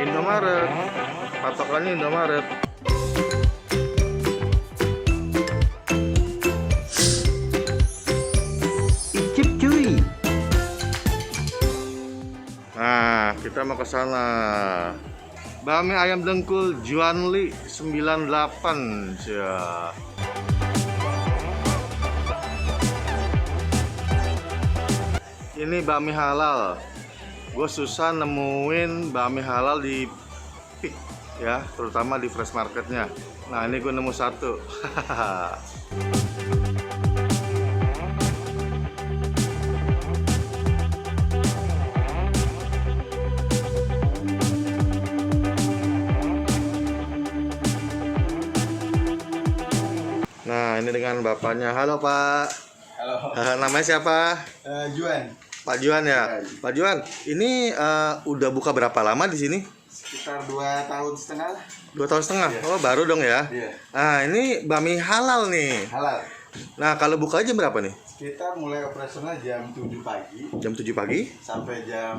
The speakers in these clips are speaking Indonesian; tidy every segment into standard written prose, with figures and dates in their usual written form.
Indomaret. Patokannya Indomaret. Icip cuy. Nah, kita mau ke sana. Bami ayam dengkul Juanli 98 ya. Ini bami halal. Gue susah nemuin bami halal di Pik ya, terutama di fresh marketnya. Nah, ini gue nemu satu. Nah, ini dengan bapaknya. Halo Pak. Halo. Namanya siapa? Juan. Pak Juan ya. Pak Juan, ini udah buka berapa lama di sini? Sekitar 2 tahun setengah lah. 2 tahun setengah. Iya. Oh, baru dong ya. Iya. Nah, ini bami halal nih. Halal. Nah, kalau buka aja berapa nih? Kita mulai operasional jam 7 pagi Jam 7 pagi? sampai jam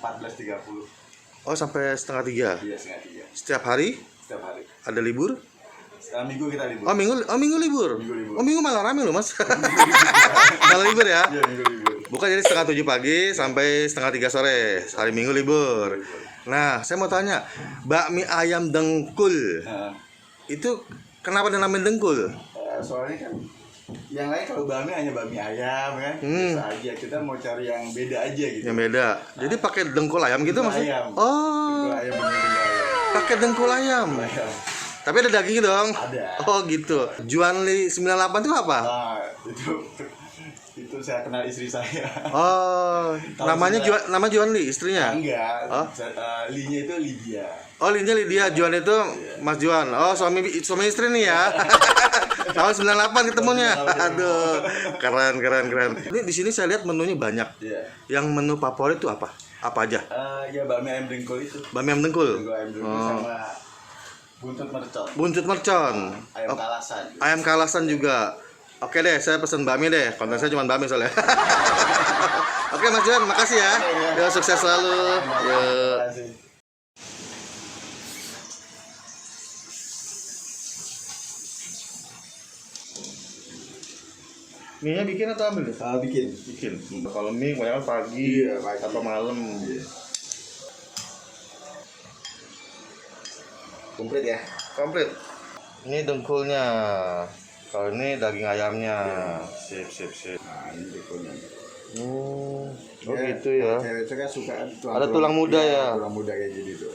14.30. Oh, sampai setengah 3. Iya, setengah 3. Setiap hari Setiap hari. ada libur? Setelah minggu kita libur. Oh, minggu libur. Minggu libur. Oh, minggu malah rame loh, Mas. Malah libur ya? Iya, minggu libur. Buka jadi setengah 7 pagi sampai setengah 3 sore. Hari Minggu libur. Nah, saya mau tanya, bakmi ayam dengkul Nah, itu kenapa dinamain dengkul? soalnya kan yang lain kalau bami hanya bami ayam kan. Biasa aja. Kita mau cari yang beda aja gitu. Yang beda. Jadi pakai dengkul ayam gitu Dengkul maksudnya? ayam. Oh, Dengkul ayam, bener-bener ayam. pakai dengkul ayam. Ayam. Tapi ada daging dong. Ada. Oh, gitu. Juanli 98 itu apa? Nah, itu saya kenal istri saya. Oh, namanya nama Juanli istrinya? Enggak, Oh? Linya itu Lydia. Oh, Linja Lydia, Juan itu Mas Juan. Oh, suami istri nih ya. Tahun 98 ketemunya. Aduh, keren. Ini di sini saya lihat menunya banyak. Iya. Yang menu favorit itu apa? Apa aja? Ya bami ayam dengkul itu. Bami ayam dengkul. Dengkul ayam dengkul sama buntut mercon. Buntut mercon. Ayam kalasan. Ayam kalasan juga. Oke deh, saya pesen bami deh. Konten saya cuma bami soalnya. Oke Mas Juan, makasih ya. Ya, sukses selalu. Yuk. Terima kasih. Mie-nya bikin atau ambil deh? Bikin. Bikin. Kalau mie kebanyakan pagi, Iya, pagi. atau malam. Iya. Komplit ya. Komplit. Ini dengkulnya. Kalau ini daging ayamnya. Sip. Nah, ini dengkulnya. Oh Ya, gitu ya. Cewek itu kan suka Ada tulang muda ya? Tulang muda kayak jadi tuh.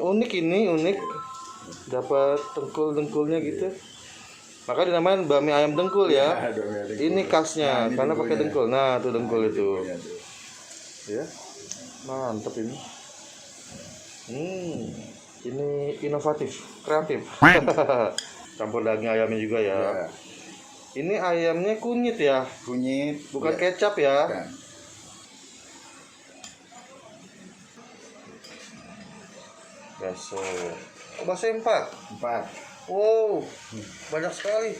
Unik ini, unik. Dapat dengkul-dengkulnya gitu. Maka dinamain bami ayam dengkul ya. Ada dengkul. Ini khasnya, Nah, ini karena pakai dengkulnya. dengkul. Nah, tuh dengkul itu. Dengkulnya tuh. Ya, mantep ini. Ini inovatif, kreatif. Campur daging ayamnya juga ya. Ya. Ini ayamnya kunyit ya, Kunyit. bukan ya. kecap ya. Bukan. Bakso. Oh, bakso 4. 4. Wow, banyak sekali.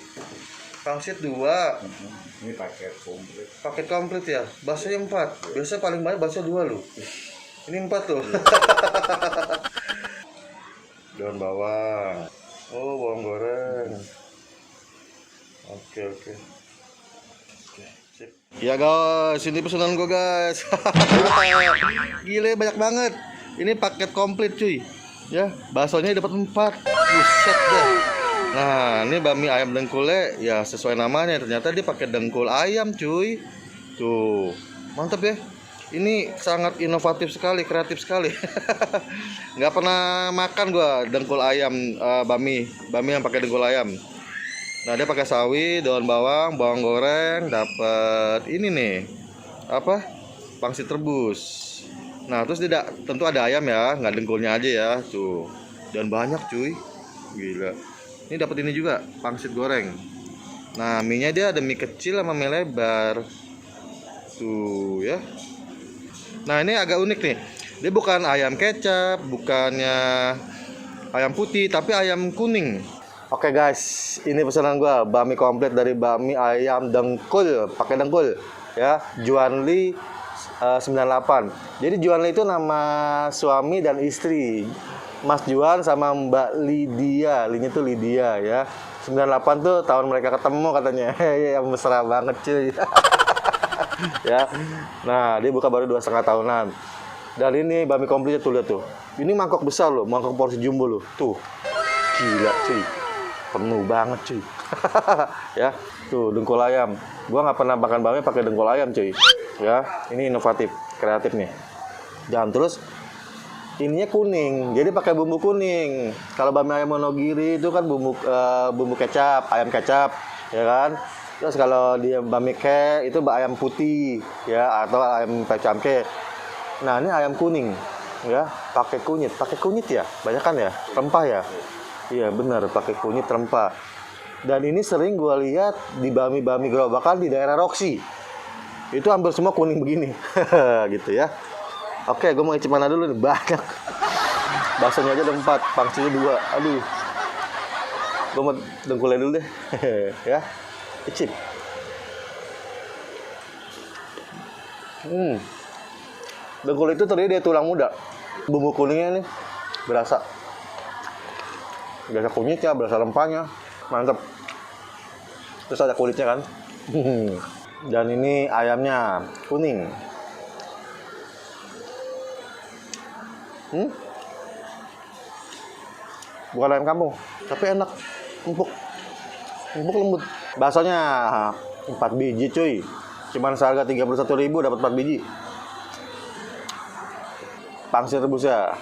Pangsit 2. Ini paket komplit. Paket komplit ya. Bakso 4. Biasanya paling banyak bakso 2 loh. Ini 4 tuh. Daun bawang. Oh, bawang goreng. Oke. Sip. Ya guys, ini pesanan gue guys. Gile banyak banget. Ini paket komplit cuy. Ya, baksonya dapat 4. Buset deh. Nah, ini bami ayam dengkulnya ya sesuai namanya. Ternyata dia pakai dengkul ayam cuy. Tuh, mantap ya. Ini sangat inovatif sekali, kreatif sekali. Nggak pernah makan gua dengkul ayam, bami yang pakai dengkul ayam. Nah, dia pakai sawi, daun bawang, bawang goreng, dapat ini nih. Apa? Pangsit rebus. Nah, terus tidak tentu ada ayam ya, nggak dengkulnya aja ya. Tuh. Dan banyak cuy. Gila. Ini dapat ini juga, pangsit goreng. Nah, mie-nya dia ada mie kecil sama mie lebar. Tuh ya. Nah, ini agak unik nih. Dia bukan ayam kecap, bukannya ayam putih, tapi ayam kuning. Oke guys, ini pesanan gua, bami komplit dari bami ayam dengkul, pakai dengkul ya. Juanli 98. Jadi Juan Lee itu nama suami dan istri. Mas Juan sama Mbak Lydia, Linya tuh Lydia ya. 98 tuh tahun mereka ketemu katanya. Ya mesra banget cuy. Ya. Nah, dia buka baru 2,5 tahunan. Dan ini bami komplitnya tuh lihat tuh. Ini mangkok besar loh, mangkok porsi jumbo loh. Tuh. Gila cuy. Penuh banget cuy. Ya. Tuh dengkul ayam. Gua nggak pernah makan bami pakai dengkul ayam cuy. Ya, ini inovatif, kreatif nih. Dan terus ininya kuning, jadi pakai bumbu kuning. Kalau bami ayam monogiri itu kan bumbu kecap, ayam kecap, ya kan. Terus kalau dia bami ke itu ayam putih, ya atau ayam pecamke. Nah ini ayam kuning, ya pakai kunyit ya, banyak kan ya, rempah ya. Iya benar, pakai kunyit rempah. Dan ini sering gue lihat di bami-bami gerobakan di daerah Roxy. Itu hampir semua kuning begini. Gitu ya. Oke, gue mau icip mana dulu nih? Banyak. Baksonya aja ada 4, pangsinya 2. Aduh. Gue mau dengkulnya dulu deh. Ya. Icip. Dengkul itu terdiri dari tulang muda. Bumbu kuningnya nih berasa. Berasa kunyitnya, berasa rempahnya. Mantep. Terus ada kulitnya kan. Dan ini ayamnya kuning. Bukan ayam kampung, tapi enak, empuk lembut. Baksonya 4 biji cuy. Cuman seharga 31.000 dapat 4 biji. Pangsit rebusnya.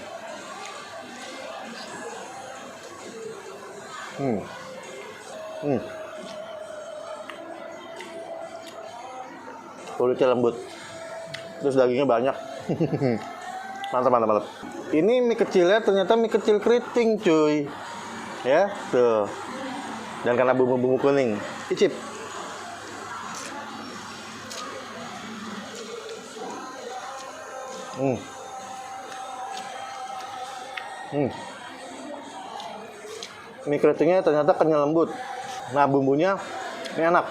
Kulitnya lembut, terus dagingnya banyak. mantap. Ini mie kecilnya ternyata mie kecil keriting cuy, ya tuh. Dan karena bumbu kuning, icip. Mie keritingnya ternyata kenyal lembut. Nah bumbunya ini enak,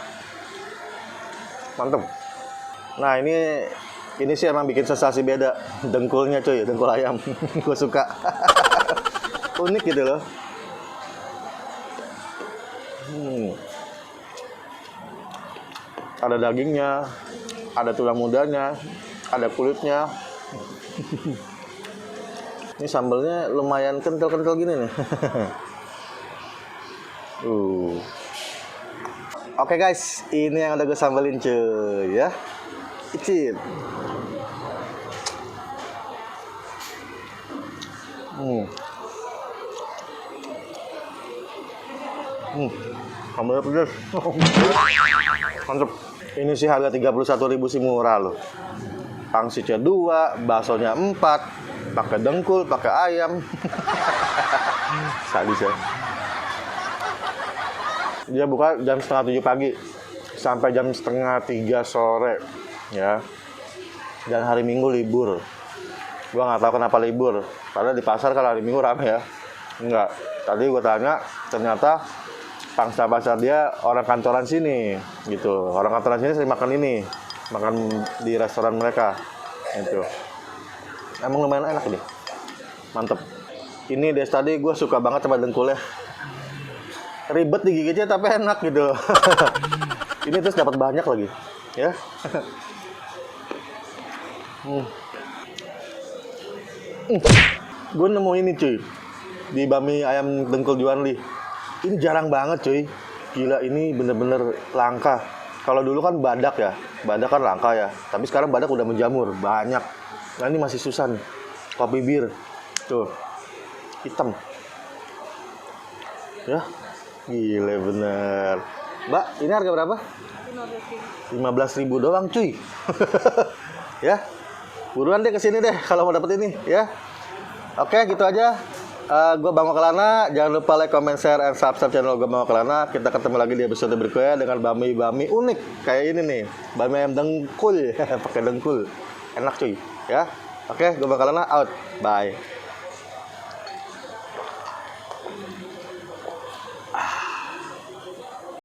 mantep. Nah ini sih emang bikin sensasi beda. Dengkulnya cuy, dengkul ayam. Gue suka. Unik gitu loh. Ada dagingnya, ada tulang mudanya, ada kulitnya. Ini sambelnya lumayan kental-kental gini nih. Oke guys, ini yang udah gue sambelin cuy ya. Icip. Sambelnya pedas. Mantep. Ini sih harga 31.000 sih murah loh. Pangsitnya 2, baksonya 4, pakai dengkul, pakai ayam. Sadis ya. Dia buka jam setengah 7 pagi sampai jam setengah 3 sore ya. Dan hari Minggu libur. Gua nggak tahu kenapa libur. Padahal di pasar kalau hari Minggu rame ya. Enggak. Tadi gua tanya, ternyata pangsa pasar dia orang kantoran sini gitu. Orang kantoran sini sering makan ini, makan di restoran mereka gitu. Emang lumayan enak ini, mantep. Ini dari tadi gue suka banget sama dengkulnya. Ribet digigitnya tapi enak gitu. Ini terus dapat banyak lagi ya. Gue nemu ini cuy di bami ayam dengkul Juan Lee. Ini jarang banget cuy. Gila, ini bener-bener langka. Kalau dulu kan badak ya, badak kan langka ya. Tapi sekarang badak udah menjamur, banyak. Nah ini masih susah nih. Kopi bir, tuh, hitam. Ya, gila bener. Mbak, ini harga berapa? 15.000 doang cuy. Ya, buruan deh kesini deh kalau mau dapet ini ya. Oke, gitu aja. Gue Bang Makalana. Jangan lupa like, comment, share, and subscribe channel gue Bang Makalana. Kita ketemu lagi di episode berikutnya dengan bami-bami unik kayak ini nih. Bami ayam dengkul, pakai dengkul, enak cuy. Ya, oke, gue Bang Makalana out. Bye.